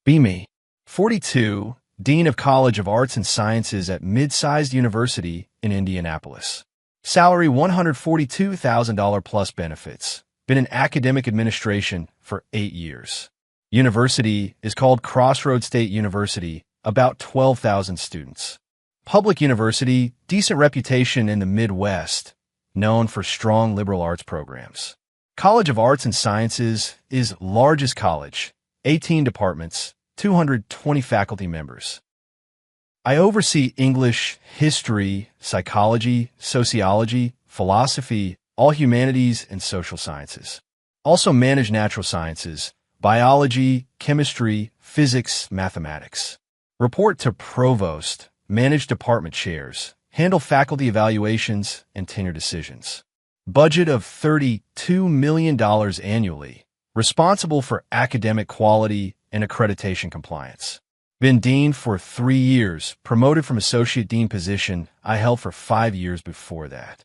Be me. 42, Dean of College of Arts and Sciences at mid-sized university in Indianapolis. Salary $142,000 plus benefits. Been in academic administration for 8 years. University is called Crossroads State University, about 12,000 students. Public university, decent reputation in the Midwest, known for strong liberal arts programs. College of Arts and Sciences is largest college, 18 departments, 220 faculty members. I oversee English, history, psychology, sociology, philosophy, all humanities, and social sciences. Also manage natural sciences, biology, chemistry, physics, mathematics. Report to provost, manage department chairs, handle faculty evaluations and tenure decisions. Budget of $32 million annually. Responsible for academic quality and accreditation compliance. Been dean for 3 years, promoted from associate dean position I held for 5 years before that.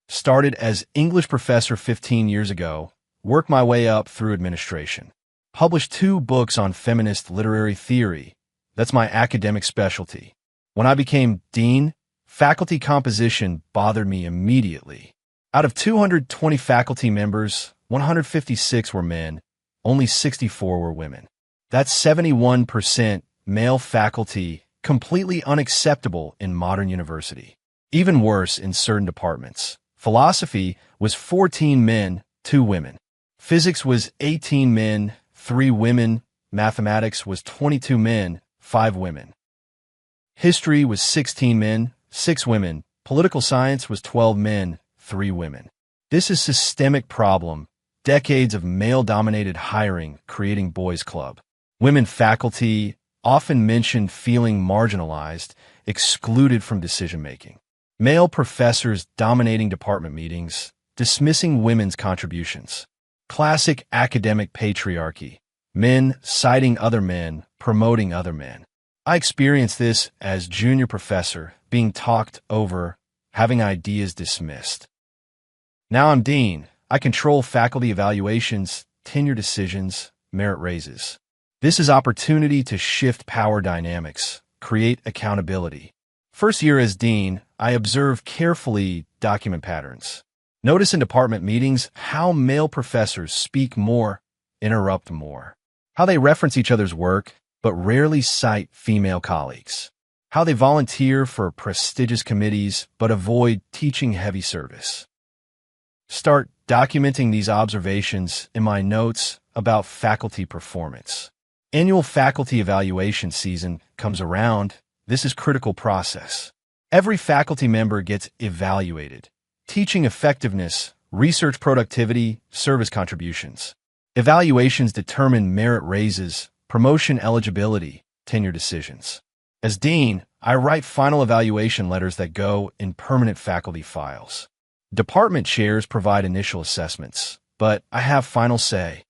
Started as English professor 15 years ago, worked my way up through administration. Published 2 books on feminist literary theory. That's my academic specialty. When I became dean, faculty composition bothered me immediately. Out of 220 faculty members, 156 were men, only 64 were women. That's 71% male faculty, completely unacceptable in modern university. Even worse in certain departments. Philosophy was 14 men, 2 women. Physics was 18 men, 3 women. Mathematics was 22 men, 5 women. History was 16 men, 6 women. Political science was 12 men, 3 women. This is a systemic problem. Decades of male-dominated hiring creating boys' club. Women faculty often mentioned feeling marginalized, excluded from decision-making. Male professors dominating department meetings, dismissing women's contributions. Classic academic patriarchy. Men citing other men, promoting other men. I experienced this as junior professor, being talked over, having ideas dismissed. Now I'm dean. I control faculty evaluations, tenure decisions, merit raises. This is opportunity to shift power dynamics, create accountability. First year as dean, I observe carefully document patterns. Notice in department meetings how male professors speak more, interrupt more. How they reference each other's work, but rarely cite female colleagues. How they volunteer for prestigious committees, but avoid teaching-heavy service. Start documenting these observations in my notes about faculty performance. Annual faculty evaluation season comes around. This is a critical process. Every faculty member gets evaluated. Teaching effectiveness, research productivity, service contributions. Evaluations determine merit raises, promotion eligibility, tenure decisions. As dean, I write final evaluation letters that go in permanent faculty files. Department chairs provide initial assessments, but I have final say.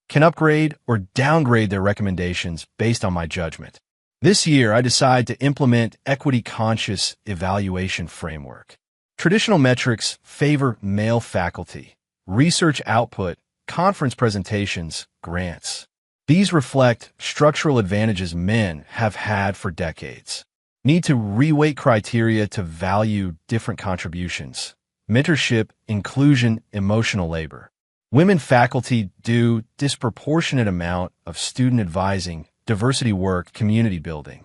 Can upgrade or downgrade their recommendations based on my judgment. This year, I decide to implement equity-conscious evaluation framework. Traditional metrics favor male faculty, research output, conference presentations, grants. These reflect structural advantages men have had for decades. Need to reweight criteria to value different contributions. Mentorship, inclusion, emotional labor. Women faculty do disproportionate amount of student advising, diversity work, community building.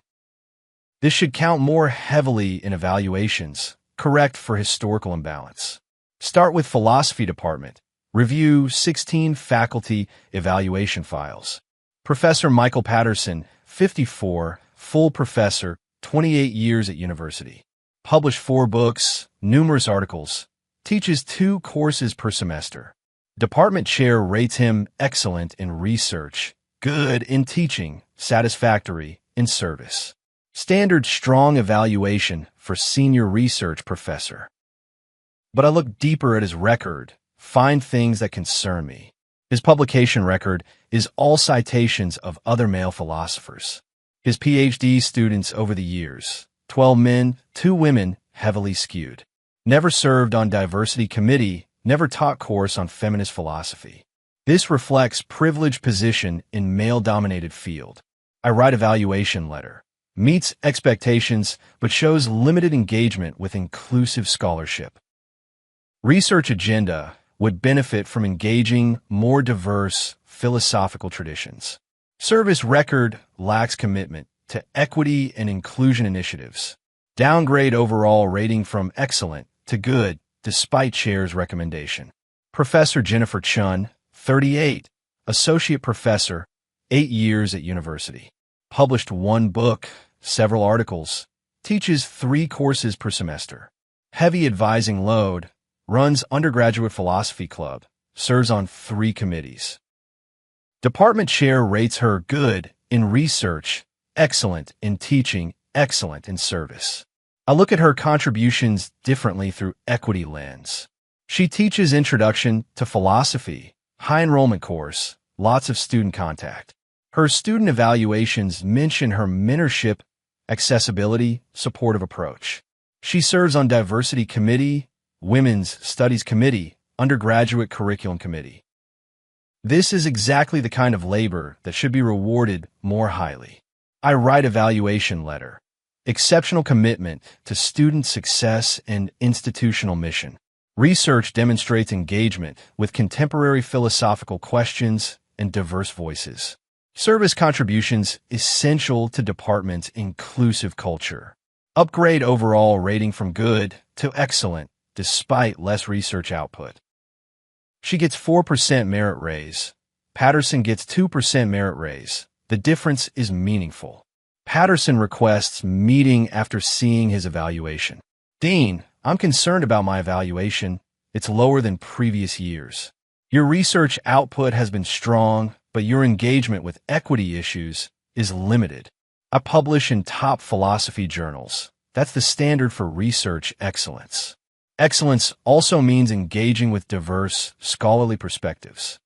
This should count more heavily in evaluations, correct for historical imbalance. Start with philosophy department. Review 16 faculty evaluation files. Professor Michael Patterson, 54, full professor, 28 years at university. Published 4 books, numerous articles. Teaches 2 courses per semester. Department chair rates him excellent in research, good in teaching, satisfactory in service. Standard strong evaluation for senior research professor. But I look deeper at his record, find things that concern me. His publication record is all citations of other male philosophers. His PhD students over the years, 12 men, 2 women, heavily skewed. Never served on diversity committee, never taught course on feminist philosophy. This reflects privileged position in male-dominated field. I write evaluation letter. Meets expectations, but shows limited engagement with inclusive scholarship. Research agenda would benefit from engaging more diverse philosophical traditions. Service record lacks commitment to equity and inclusion initiatives. Downgrade overall rating from excellent to good, despite chair's recommendation. Professor Jennifer Chun, 38, associate professor, 8 years at university. Published 1 book, several articles, teaches 3 courses per semester. Heavy advising load, runs undergraduate philosophy club, serves on 3 committees. Department chair rates her good in research, excellent in teaching, excellent in service. I look at her contributions differently through equity lens. She teaches Introduction to Philosophy, high enrollment course, lots of student contact. Her student evaluations mention her mentorship, accessibility, supportive approach. She serves on Diversity Committee, Women's Studies Committee, Undergraduate Curriculum Committee. This is exactly the kind of labor that should be rewarded more highly. I write evaluation letter. Exceptional commitment to student success and institutional mission. Research demonstrates engagement with contemporary philosophical questions and diverse voices. Service contributions essential to department's inclusive culture. Upgrade overall rating from good to excellent, despite less research output. She gets 4% merit raise. Patterson gets 2% merit raise. The difference is meaningful. Patterson requests meeting after seeing his evaluation. Dean, I'm concerned about my evaluation. It's lower than previous years. Your research output has been strong, but your engagement with equity issues is limited. I publish in top philosophy journals. That's the standard for research excellence. Excellence also means engaging with diverse, scholarly perspectives.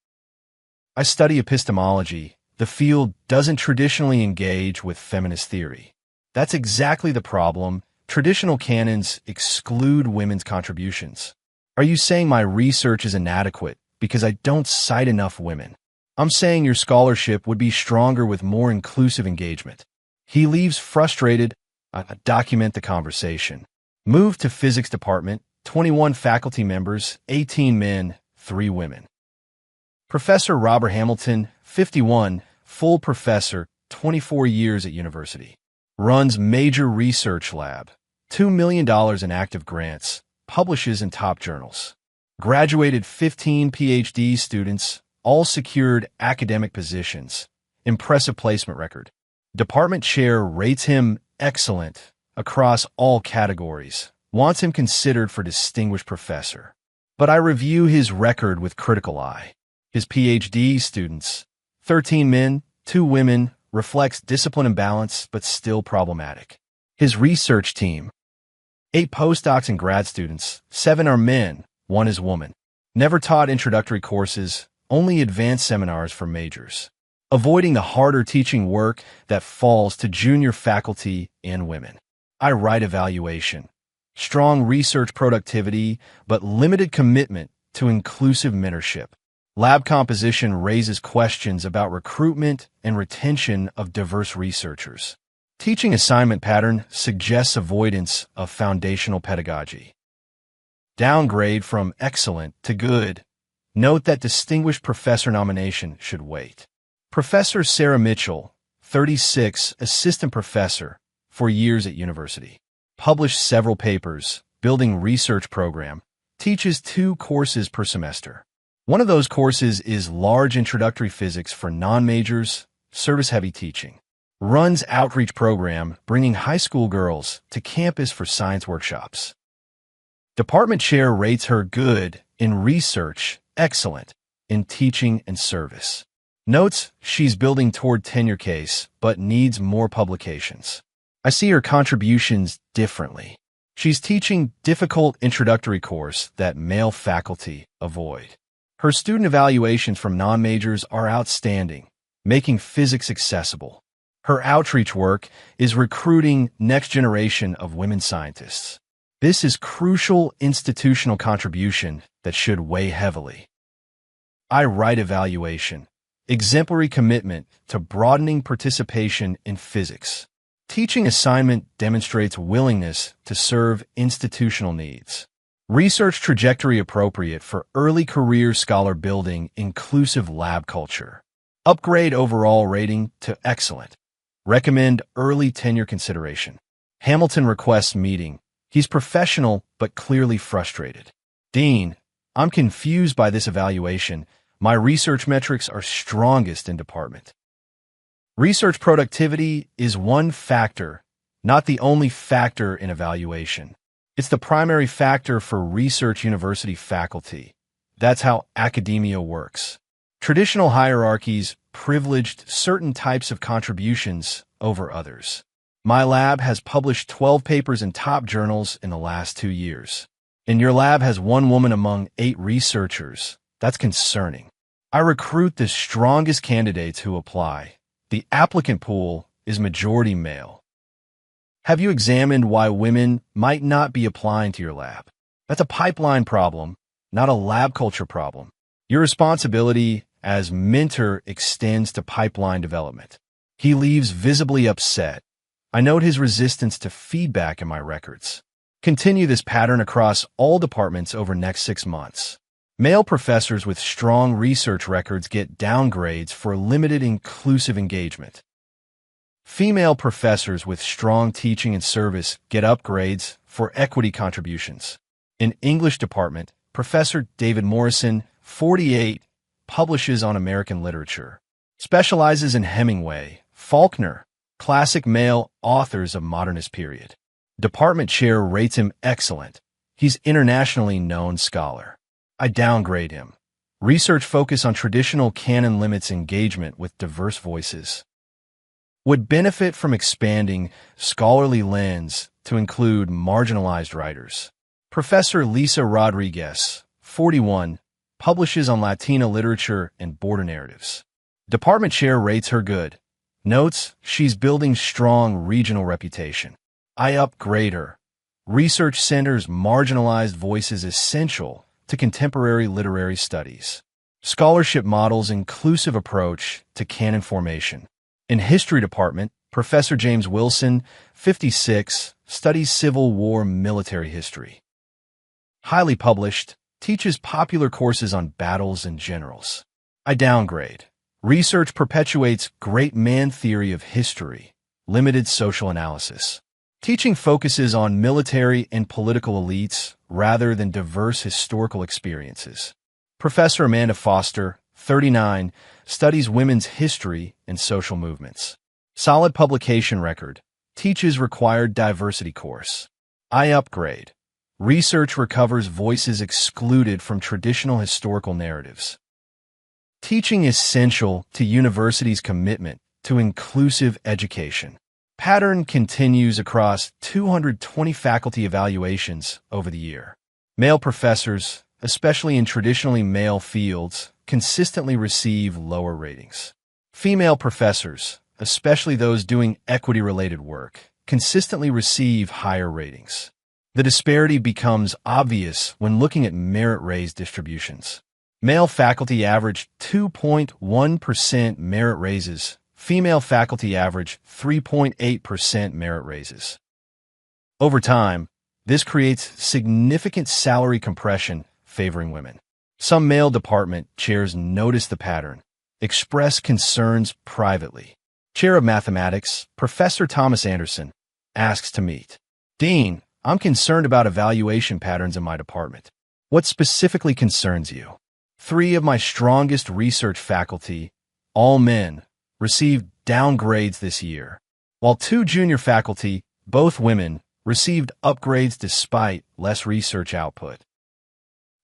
I study epistemology. The field doesn't traditionally engage with feminist theory. That's exactly the problem. Traditional canons exclude women's contributions. Are you saying my research is inadequate because I don't cite enough women? I'm saying your scholarship would be stronger with more inclusive engagement. He leaves frustrated. I document the conversation. Move to physics department, 21 faculty members, 18 men, 3 women. Professor Robert Hamilton, 51, full professor, 24 years at university. Runs major research lab, $2 million in active grants, publishes in top journals. Graduated 15 PhD students, all secured academic positions. Impressive placement record. Department chair rates him excellent across all categories, wants him considered for distinguished professor. But I review his record with critical eye. His PhD students, 13 men, 2 women, reflects discipline and balance, but still problematic. His research team, 8 postdocs and grad students, 7 are men, 1 is woman. Never taught introductory courses, only advanced seminars for majors. Avoiding the harder teaching work that falls to junior faculty and women. I write evaluation. Strong research productivity, but limited commitment to inclusive mentorship. Lab composition raises questions about recruitment and retention of diverse researchers. Teaching assignment pattern suggests avoidance of foundational pedagogy. Downgrade from excellent to good. Note that distinguished professor nomination should wait. Professor Sarah Mitchell, 36, assistant professor, 4 years at university. Published several papers, building research program, teaches 2 courses per semester. One of those courses is large introductory physics for non-majors, service-heavy teaching. Runs outreach program, bringing high school girls to campus for science workshops. Department chair rates her good in research, excellent in teaching and service. Notes she's building toward tenure case, but needs more publications. I see her contributions differently. She's teaching difficult introductory course that male faculty avoid. Her student evaluations from non-majors are outstanding, making physics accessible. Her outreach work is recruiting next generation of women scientists. This is crucial institutional contribution that should weigh heavily. I-Right evaluation. Exemplary commitment to broadening participation in physics. Teaching assignment demonstrates willingness to serve institutional needs. Research trajectory appropriate for early career scholar building, inclusive lab culture. Upgrade overall rating to excellent. Recommend early tenure consideration. Hamilton requests meeting. He's professional but clearly frustrated. Dean, I'm confused by this evaluation. My research metrics are strongest in department. Research productivity is one factor, not the only factor in evaluation. It's the primary factor for research university faculty. That's how academia works. Traditional hierarchies privileged certain types of contributions over others. My lab has published 12 papers in top journals in the last 2 years. And your lab has 1 woman among 8 researchers. That's concerning. I recruit the strongest candidates who apply. The applicant pool is majority male. Have you examined why women might not be applying to your lab? That's a pipeline problem, not a lab culture problem. Your responsibility as mentor extends to pipeline development. He leaves visibly upset. I note his resistance to feedback in my records. Continue this pattern across all departments over next 6 months. Male professors with strong research records get downgrades for limited inclusive engagement. Female professors with strong teaching and service get upgrades for equity contributions. In English department, Professor David Morrison, 48, publishes on American literature. Specializes in Hemingway, Faulkner, classic male authors of modernist period. Department chair rates him excellent. He's internationally known scholar. I downgrade him. Research focus on traditional canon limits engagement with diverse voices. Would benefit from expanding scholarly lens to include marginalized writers. Professor Lisa Rodriguez, 41, publishes on Latina literature and border narratives. Department chair rates her good. Notes she's building strong regional reputation. I upgrade her. Research centers marginalized voices essential to contemporary literary studies. Scholarship models inclusive approach to canon formation. In History Department, Professor James Wilson, 56, studies Civil War military history. Highly published, teaches popular courses on battles and generals. I downgrade. Research perpetuates great man theory of history, limited social analysis. Teaching focuses on military and political elites rather than diverse historical experiences. Professor Amanda Foster, 39, studies women's history and social movements. Solid publication record. Teaches required diversity course. I upgrade. Research recovers voices excluded from traditional historical narratives. Teaching essential to universities' commitment to inclusive education. Pattern continues across 220 faculty evaluations over the year. Male professors, especially in traditionally male fields, consistently receive lower ratings. Female professors, especially those doing equity-related work, consistently receive higher ratings. The disparity becomes obvious when looking at merit-raise distributions. Male faculty average 2.1% merit raises. Female faculty average 3.8% merit raises. Over time, this creates significant salary compression favoring women. Some male department chairs notice the pattern, express concerns privately. Chair of Mathematics, Professor Thomas Anderson, asks to meet. Dean, I'm concerned about evaluation patterns in my department. What specifically concerns you? 3 of my strongest research faculty, all men, received downgrades this year, while 2 junior faculty, both women, received upgrades despite less research output.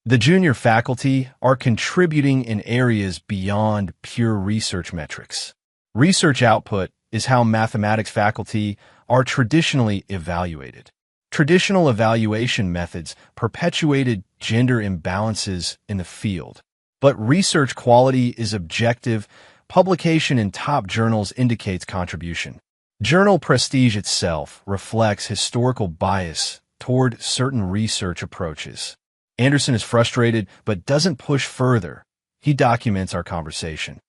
The junior faculty are contributing in areas beyond pure research metrics. Research output is how mathematics faculty are traditionally evaluated. Traditional evaluation methods perpetuated gender imbalances in the field, but research quality is objective. Publication in top journals indicates contribution. Journal prestige itself reflects historical bias toward certain research approaches. Anderson is frustrated but doesn't push further. He documents our conversation.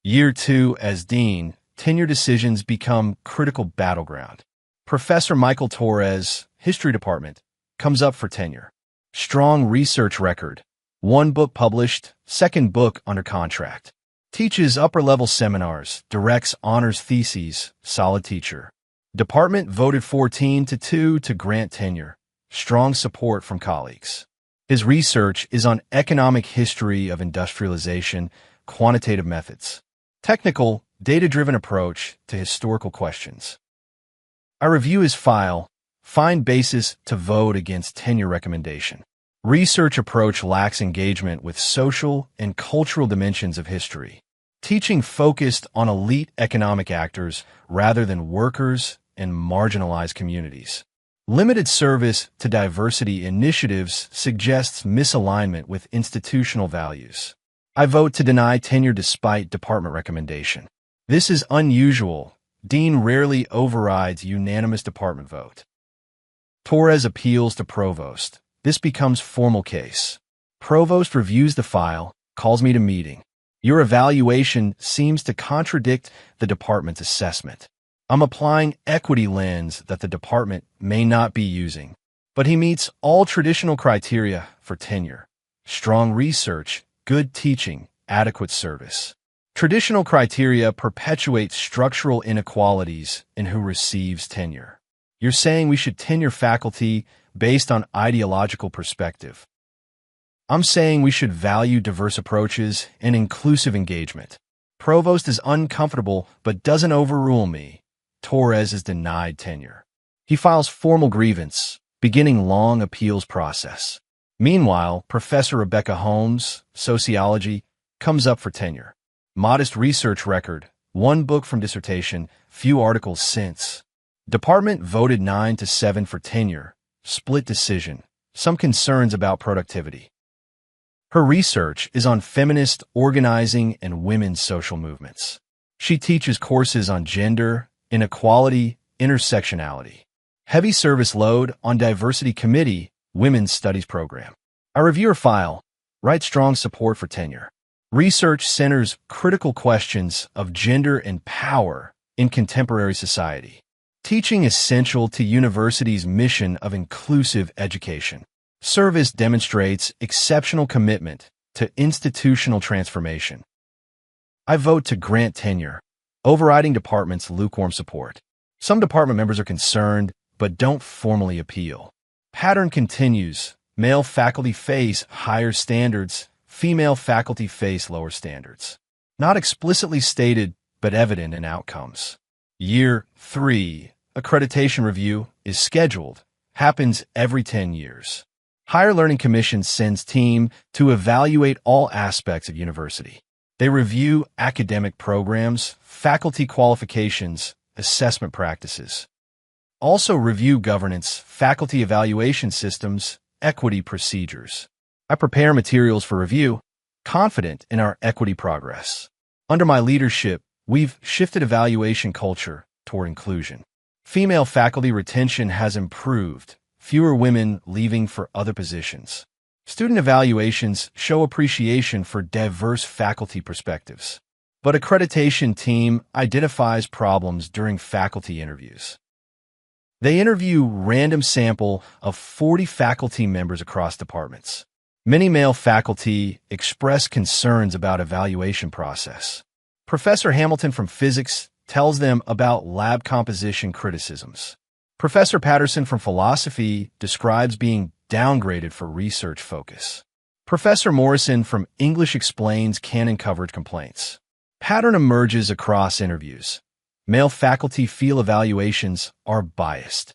Year 2 as Dean, tenure decisions become critical battleground. Professor Michael Torres, History Department, comes up for tenure. Strong research record. 1 book published, 2nd book under contract. Teaches upper-level seminars, directs honors theses, solid teacher. Department voted 14-2 to grant tenure. Strong support from colleagues. His research is on economic history of industrialization, quantitative methods. Technical, data-driven approach to historical questions. I review his file, find basis to vote against tenure recommendation. Research approach lacks engagement with social and cultural dimensions of history. Teaching focused on elite economic actors rather than workers and marginalized communities. Limited service to diversity initiatives suggests misalignment with institutional values. I vote to deny tenure despite department recommendation. This is unusual. Dean rarely overrides unanimous department vote. Torres appeals to Provost. This becomes formal case. Provost reviews the file, calls me to meeting. Your evaluation seems to contradict the department's assessment. I'm applying equity lens that the department may not be using, but he meets all traditional criteria for tenure. Strong research, good teaching, adequate service. Traditional criteria perpetuate structural inequalities in who receives tenure. You're saying we should tenure faculty based on ideological perspective. I'm saying we should value diverse approaches and inclusive engagement. Provost is uncomfortable but doesn't overrule me. Torres is denied tenure. He files formal grievance, beginning long appeals process. Meanwhile, Professor Rebecca Holmes, Sociology, comes up for tenure. Modest research record, 1 book from dissertation, few articles since. Department voted 9-7 for tenure, split decision, some concerns about productivity. Her research is on feminist organizing and women's social movements. She teaches courses on gender, inequality, intersectionality. Heavy service load on diversity committee, women's studies program. I review her file, write strong support for tenure. Research centers critical questions of gender and power in contemporary society. Teaching essential to university's mission of inclusive education. Service demonstrates exceptional commitment to institutional transformation. I vote to grant tenure, overriding department's lukewarm support. Some department members are concerned, but don't formally appeal. Pattern continues. Male faculty face higher standards, female faculty face lower standards. Not explicitly stated, but evident in outcomes. Year 3, accreditation review is scheduled, happens every 10 years. Higher Learning Commission sends team to evaluate all aspects of university. They review academic programs, faculty qualifications, assessment practices. Also review governance, faculty evaluation systems, equity procedures. I prepare materials for review, confident in our equity progress. Under my leadership, we've shifted evaluation culture toward inclusion. Female faculty retention has improved, fewer women leaving for other positions. Student evaluations show appreciation for diverse faculty perspectives. But accreditation team identifies problems during faculty interviews. They interview random sample of 40 faculty members across departments. Many male faculty express concerns about evaluation process. Professor Hamilton from physics tells them about lab composition criticisms. Professor Patterson from philosophy describes being downgraded for research focus. Professor Morrison from English explains canon coverage complaints. Pattern emerges across interviews. Male faculty feel evaluations are biased.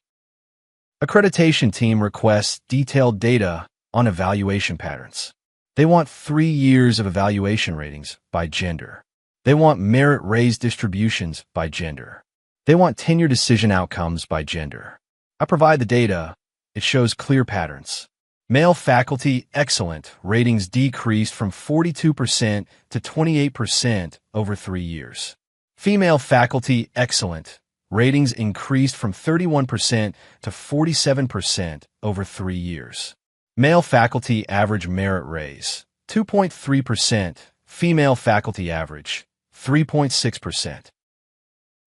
Accreditation team requests detailed data on evaluation patterns. They want 3 years of evaluation ratings by gender. They want merit raise distributions by gender. They want tenure decision outcomes by gender. I provide the data. It shows clear patterns. Male faculty, excellent, ratings decreased from 42% to 28% over 3 years. Female faculty, excellent, ratings increased from 31% to 47% over 3 years. Male faculty average merit raise 2.3%. Female faculty average, 3.6%.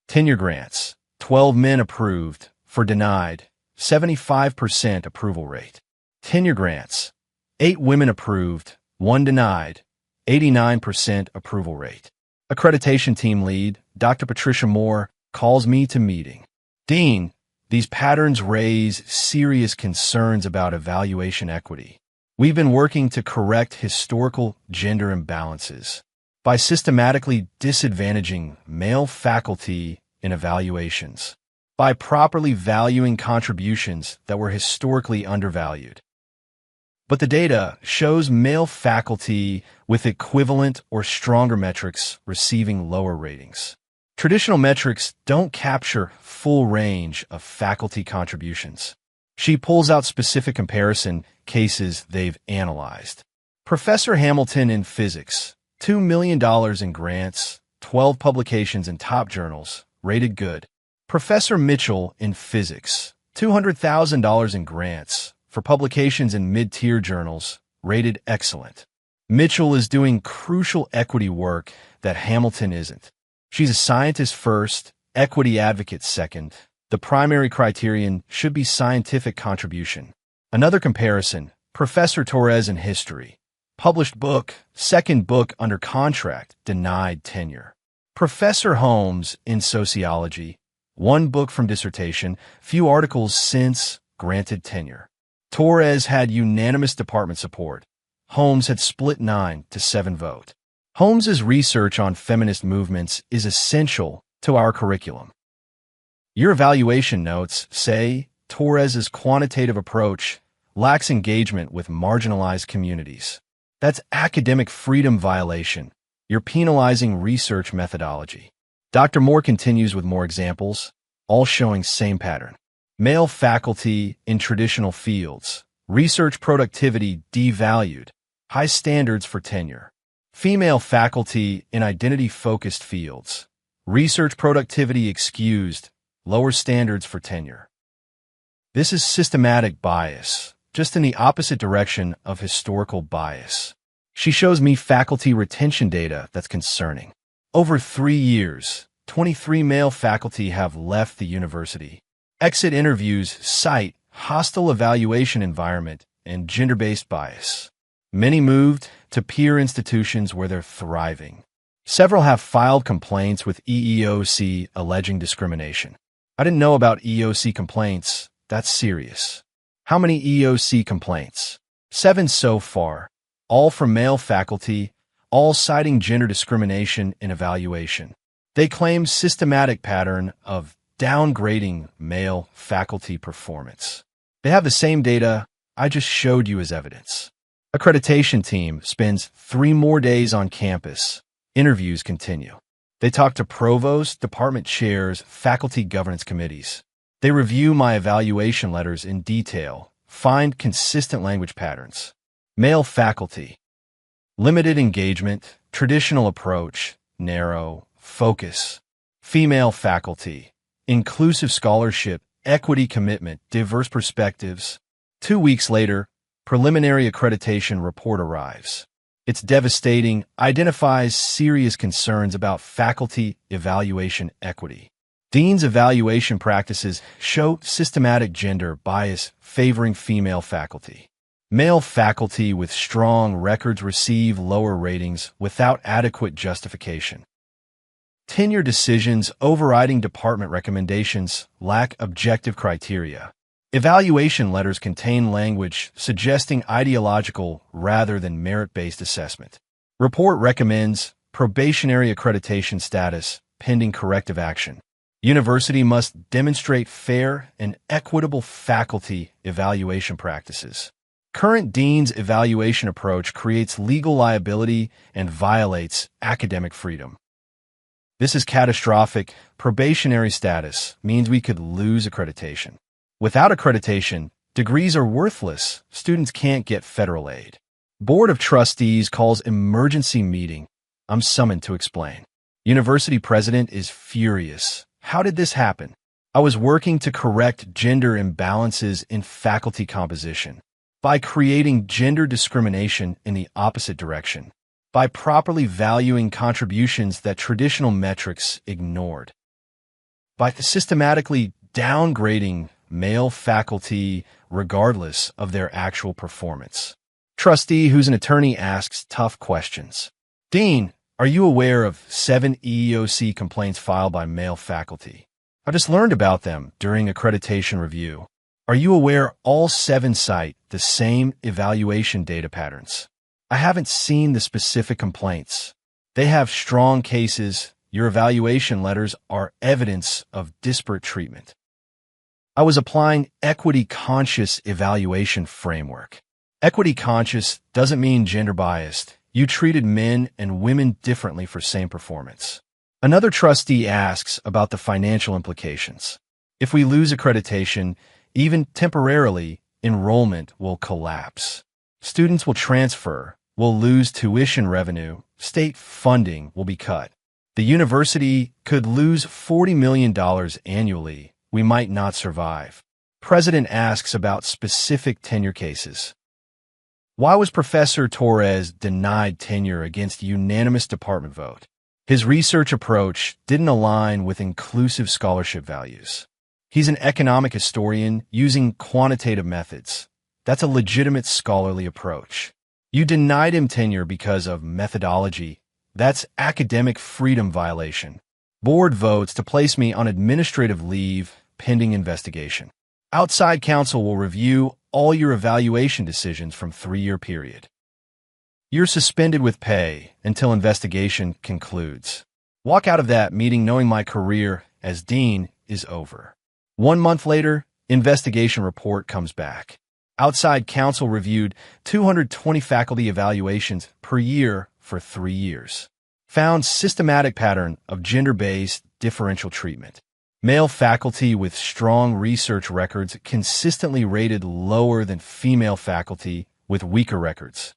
Tenure grants, 12 men approved, for denied, 75% approval rate. Tenure grants, 8 women approved, 1 denied, 89% approval rate. Accreditation team lead, Dr. Patricia Moore, calls me to meeting. Dean, these patterns raise serious concerns about evaluation equity. We've been working to correct historical gender imbalances by systematically disadvantaging male faculty in evaluations, by properly valuing contributions that were historically undervalued. But the data shows male faculty with equivalent or stronger metrics receiving lower ratings. Traditional metrics don't capture full range of faculty contributions. She pulls out specific comparison cases they've analyzed. Professor Hamilton in physics, $2 million in grants, 12 publications in top journals, rated good. Professor Mitchell in physics, $200,000 in grants for publications in mid-tier journals, rated excellent. Mitchell is doing crucial equity work that Hamilton isn't. She's a scientist first, equity advocate second. The primary criterion should be scientific contribution. Another comparison, Professor Torres in history. Published book, second book under contract, denied tenure. Professor Holmes in sociology. 1 book from dissertation, few articles since, granted tenure. Torres had unanimous department support. Holmes had split 9-7 vote. Holmes's research on feminist movements is essential to our curriculum. Your evaluation notes say Torres's quantitative approach lacks engagement with marginalized communities. That's academic freedom violation. You're penalizing research methodology. Dr. Moore continues with more examples, all showing same pattern. Male faculty in traditional fields. Research productivity devalued. High standards for tenure. Female faculty in identity-focused fields. Research productivity excused. Lower standards for tenure. This is systematic bias, just in the opposite direction of historical bias. She shows me faculty retention data that's concerning. Over 3 years, 23 male faculty have left the university. Exit interviews cite hostile evaluation environment and gender-based bias. Many moved to peer institutions where they're thriving. Several have filed complaints with EEOC alleging discrimination. I didn't know about EEOC complaints. That's serious. How many EEOC complaints? 7 so far, all from male faculty, all citing gender discrimination in evaluation. They claim systematic pattern of downgrading male faculty performance. They have the same data I just showed you as evidence. Accreditation team spends 3 more days on campus. Interviews continue. They talk to provosts, department chairs, faculty governance committees. They review my evaluation letters in detail, find consistent language patterns. Male faculty. Limited engagement, traditional approach, narrow, focus. Female faculty. Inclusive scholarship, equity commitment, diverse perspectives. 2 weeks later, preliminary accreditation report arrives. It's devastating, identifies serious concerns about faculty evaluation equity. Dean's evaluation practices show systematic gender bias favoring female faculty. Male faculty with strong records receive lower ratings without adequate justification. Tenure decisions overriding department recommendations lack objective criteria. Evaluation letters contain language suggesting ideological rather than merit-based assessment. Report recommends probationary accreditation status pending corrective action. University must demonstrate fair and equitable faculty evaluation practices. Current dean's evaluation approach creates legal liability and violates academic freedom. This is catastrophic. Probationary status means we could lose accreditation. Without accreditation, degrees are worthless. Students can't get federal aid. Board of Trustees calls emergency meeting. I'm summoned to explain. University president is furious. How did this happen? I was working to correct gender imbalances in faculty composition. By creating gender discrimination in the opposite direction. By properly valuing contributions that traditional metrics ignored. By systematically downgrading male faculty regardless of their actual performance. Trustee who's an attorney asks tough questions. Dean, are you aware of 7 EEOC complaints filed by male faculty? I just learned about them during accreditation review. Are you aware all 7 cite the same evaluation data patterns? I haven't seen the specific complaints. They have strong cases. Your evaluation letters are evidence of disparate treatment. I was applying equity-conscious evaluation framework. Equity-conscious doesn't mean gender-biased. You treated men and women differently for same performance. Another trustee asks about the financial implications. If we lose accreditation, even temporarily, enrollment will collapse. Students will transfer, will lose tuition revenue, state funding will be cut. The university could lose $40 million annually. We might not survive. President asks about specific tenure cases. Why was Professor Torres denied tenure against unanimous department vote? His research approach didn't align with inclusive scholarship values. He's an economic historian using quantitative methods. That's a legitimate scholarly approach. You denied him tenure because of methodology. That's academic freedom violation. Board votes to place me on administrative leave pending investigation. Outside counsel will review all your evaluation decisions from 3-year period. You're suspended with pay until investigation concludes. Walk out of that meeting knowing my career as dean is over. 1 month later, investigation report comes back. Outside counsel reviewed 220 faculty evaluations per year for 3 years. Found systematic pattern of gender-based differential treatment. Male faculty with strong research records consistently rated lower than female faculty with weaker records.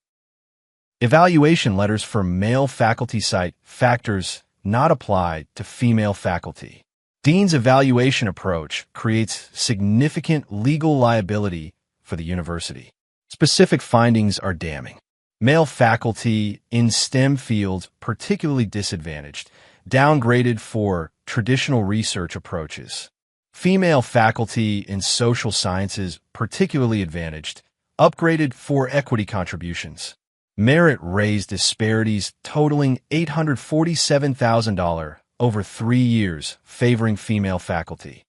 Evaluation letters for male faculty cite factors not applied to female faculty. Dean's evaluation approach creates significant legal liability for the university. Specific findings are damning. Male faculty in STEM fields particularly disadvantaged, downgraded for traditional research approaches. Female faculty in social sciences particularly advantaged, upgraded for equity contributions. Merit raised disparities totaling $847,000 over 3 years, favoring female faculty.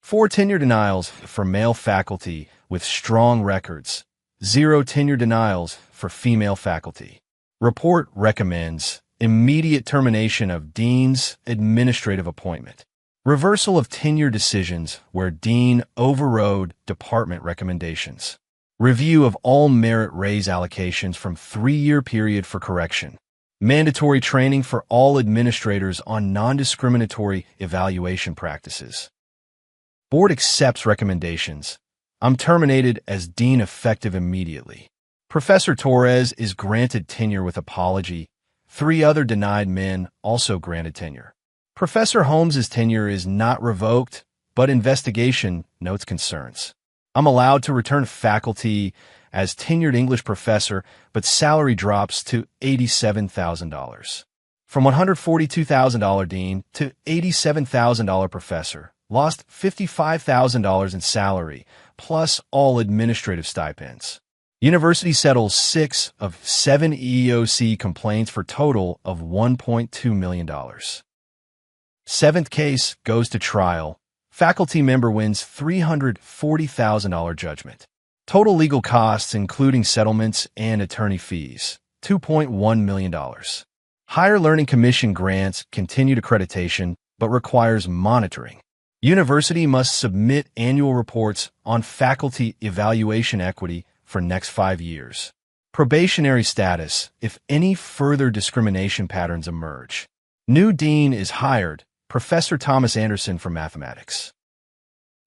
4 tenure denials for male faculty with strong records. 0 tenure denials for female faculty. Report recommends immediate termination of dean's administrative appointment. Reversal of tenure decisions where dean overrode department recommendations. Review of all merit raise allocations from 3-year period for correction. Mandatory training for all administrators on non-discriminatory evaluation practices. Board accepts recommendations. I'm terminated as dean effective immediately. Professor Torres is granted tenure with apology. 3 other denied men also granted tenure. Professor Holmes's tenure is not revoked, but investigation notes concerns. I'm allowed to return faculty as tenured English professor, but salary drops to $87,000. From $142,000 dean to $87,000 professor, lost $55,000 in salary, plus all administrative stipends. University settles 6 of 7 EEOC complaints for total of $1.2 million. 7th case goes to trial. Faculty member wins $340,000 judgment. Total legal costs, including settlements and attorney fees, $2.1 million. Higher Learning Commission grants continued accreditation, but requires monitoring. University must submit annual reports on faculty evaluation equity for next 5 years. Probationary status if any further discrimination patterns emerge. New dean is hired, Professor Thomas Anderson for mathematics.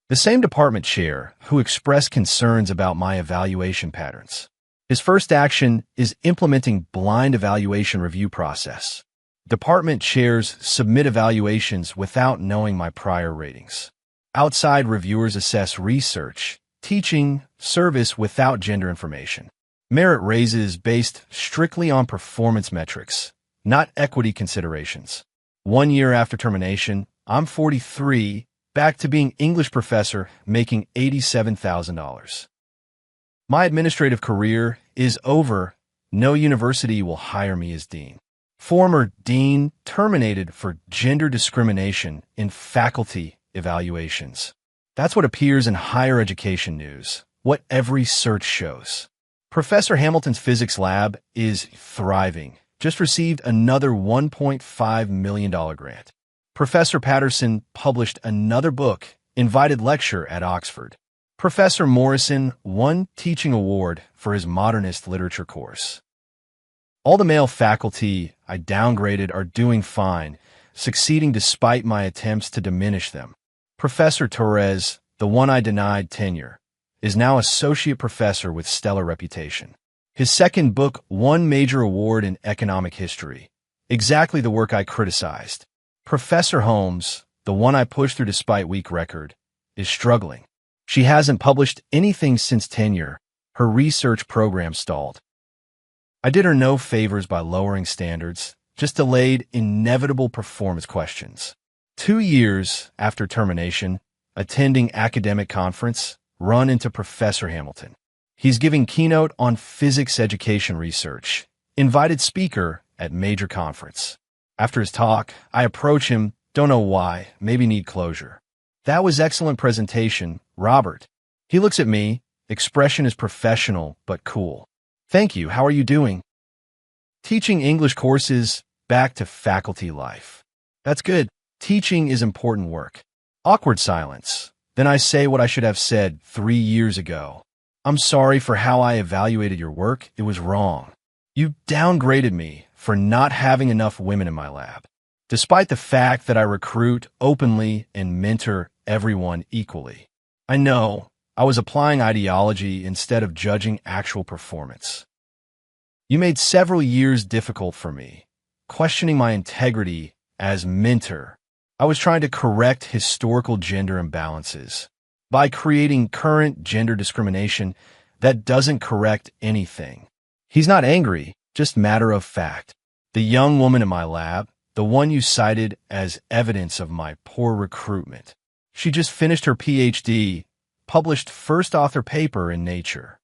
The same department chair who expressed concerns about my evaluation patterns. His first action is implementing blind evaluation review process. Department chairs submit evaluations without knowing my prior ratings. Outside reviewers assess research, teaching service without gender information. Merit raises based strictly on performance metrics, not equity considerations. 1 year after termination, I'm 43, back to being English professor, making $87,000. My administrative career is over. No university will hire me as dean. Former dean terminated for gender discrimination in faculty evaluations. That's what appears in higher education news, what every search shows. Professor Hamilton's physics lab is thriving. Just received another $1.5 million grant. Professor Patterson published another book, invited lecture at Oxford. Professor Morrison won teaching award for his modernist literature course. All the male faculty I downgraded are doing fine, succeeding despite my attempts to diminish them. Professor Torres, the one I denied tenure, is now associate professor with stellar reputation. His second book won major award in economic history, exactly the work I criticized. Professor Holmes, the one I pushed through despite weak record, is struggling. She hasn't published anything since tenure. Her research program stalled. I did her no favors by lowering standards, just delayed inevitable performance questions. 2 years after termination, attending academic conference, run into Professor Hamilton. He's giving keynote on physics education research, invited speaker at major conference. After his talk, I approach him, don't know why, maybe need closure. That was excellent presentation, Robert. He looks at me, expression is professional but cool. Thank you, how are you doing? Teaching English courses, back to faculty life. That's good. Teaching is important work. Awkward silence. Then I say what I should have said 3 years ago. I'm sorry for how I evaluated your work. It was wrong. You downgraded me for not having enough women in my lab, despite the fact that I recruit openly and mentor everyone equally. I know I was applying ideology instead of judging actual performance. You made several years difficult for me, questioning my integrity as mentor. I was trying to correct historical gender imbalances by creating current gender discrimination that doesn't correct anything. He's not angry, just matter of fact. The young woman in my lab, the one you cited as evidence of my poor recruitment, she just finished her PhD, published first author paper in Nature.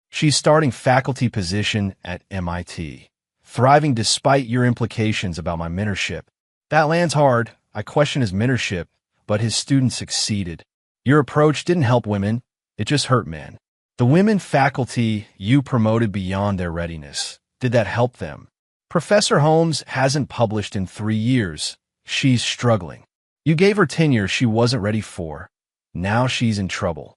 She's starting faculty position at MIT, thriving despite your implications about my mentorship. That lands hard. I question his mentorship, but his students succeeded. Your approach didn't help women, it just hurt men. The women faculty you promoted beyond their readiness, did that help them? Professor Holmes hasn't published in 3 years. She's struggling. You gave her tenure she wasn't ready for. Now she's in trouble.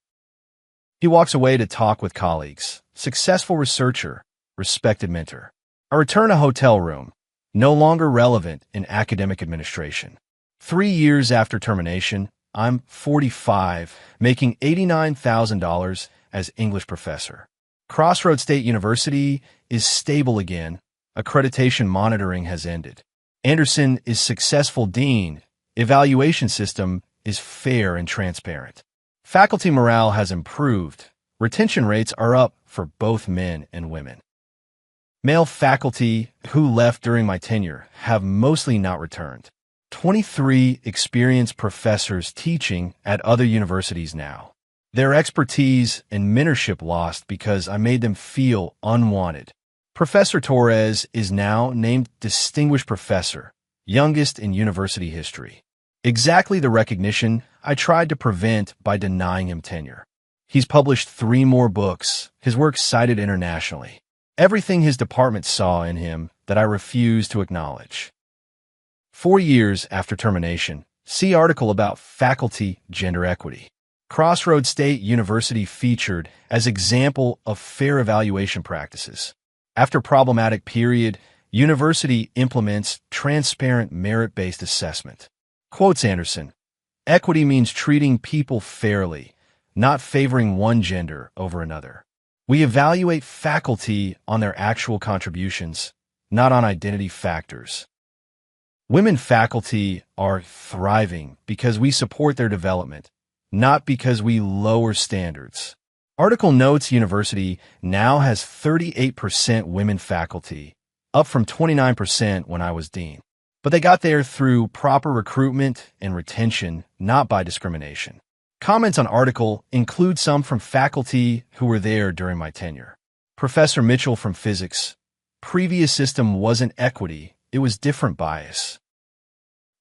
He walks away to talk with colleagues. Successful researcher, respected mentor. I return a hotel room, no longer relevant in academic administration. 3 years after termination, I'm 45, making $89,000 as English professor. Crossroads State University is stable again. Accreditation monitoring has ended. Anderson is successful dean. Evaluation system is fair and transparent. Faculty morale has improved. Retention rates are up for both men and women. Male faculty who left during my tenure have mostly not returned. 23 experienced professors teaching at other universities now. Their expertise and mentorship lost because I made them feel unwanted. Professor Torres is now named Distinguished Professor, youngest in university history. Exactly the recognition I tried to prevent by denying him tenure. He's published 3 more books, his work cited internationally. Everything his department saw in him that I refused to acknowledge. 4 years after termination, see article about faculty gender equity. Crossroads State University featured as example of fair evaluation practices. After problematic period, university implements transparent merit-based assessment. Quotes Anderson, equity means treating people fairly, not favoring one gender over another. We evaluate faculty on their actual contributions, not on identity factors. Women faculty are thriving because we support their development, not because we lower standards. Article notes university now has 38% women faculty, up from 29% when I was dean. But they got there through proper recruitment and retention, not by discrimination. Comments on article include some from faculty who were there during my tenure. Professor Mitchell from physics. Previous system wasn't equity, it was different bias.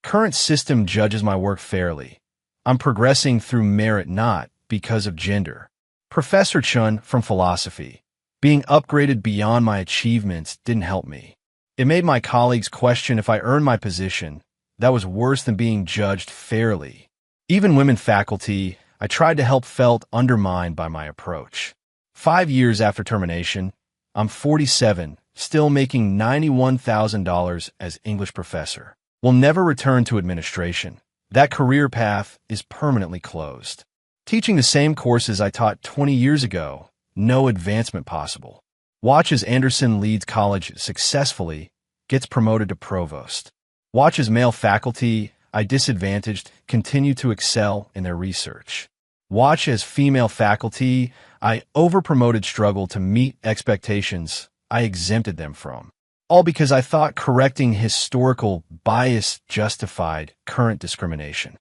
Current system judges my work fairly. I'm progressing through merit, not because of gender. Professor Chun from philosophy. Being upgraded beyond my achievements didn't help me. It made my colleagues question if I earned my position. That was worse than being judged fairly. Even women faculty I tried to help felt undermined by my approach. 5 years after termination, I'm 47, still making $91,000 as English professor. Will never return to administration. That career path is permanently closed. Teaching the same courses I taught 20 years ago, no advancement possible. Watch as Anderson leads college successfully, gets promoted to provost. Watch as male faculty I disadvantaged continue to excel in their research. Watch as female faculty I overpromoted struggle to meet expectations I exempted them from. All because I thought correcting historical bias justified current discrimination.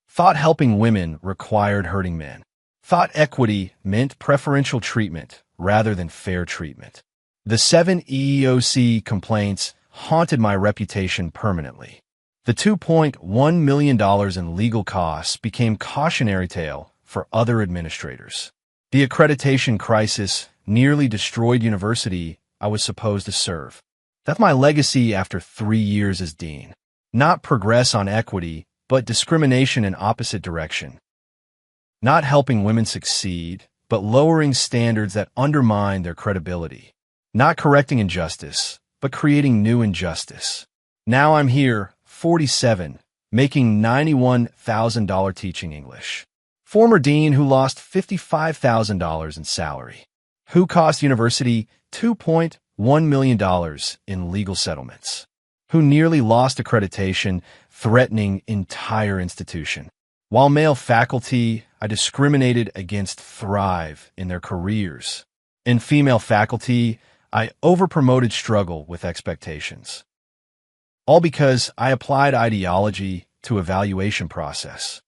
Thought helping women required hurting men. Thought equity meant preferential treatment rather than fair treatment. The 7 EEOC complaints haunted my reputation permanently. The $2.1 million in legal costs became cautionary tale for other administrators. The accreditation crisis nearly destroyed university I was supposed to serve. That's my legacy after 3 years as dean. Not progress on equity, but discrimination in opposite direction. Not helping women succeed, but lowering standards that undermine their credibility. Not correcting injustice, but creating new injustice. Now I'm here, 47, making $91,000 teaching English. Former dean who lost $55,000 in salary. Who cost university $2.1 million in legal settlements. Who nearly lost accreditation, threatening entire institution. While male faculty I discriminated against thrive in their careers. In female faculty, I overpromoted struggle with expectations. All because I applied ideology to evaluation process.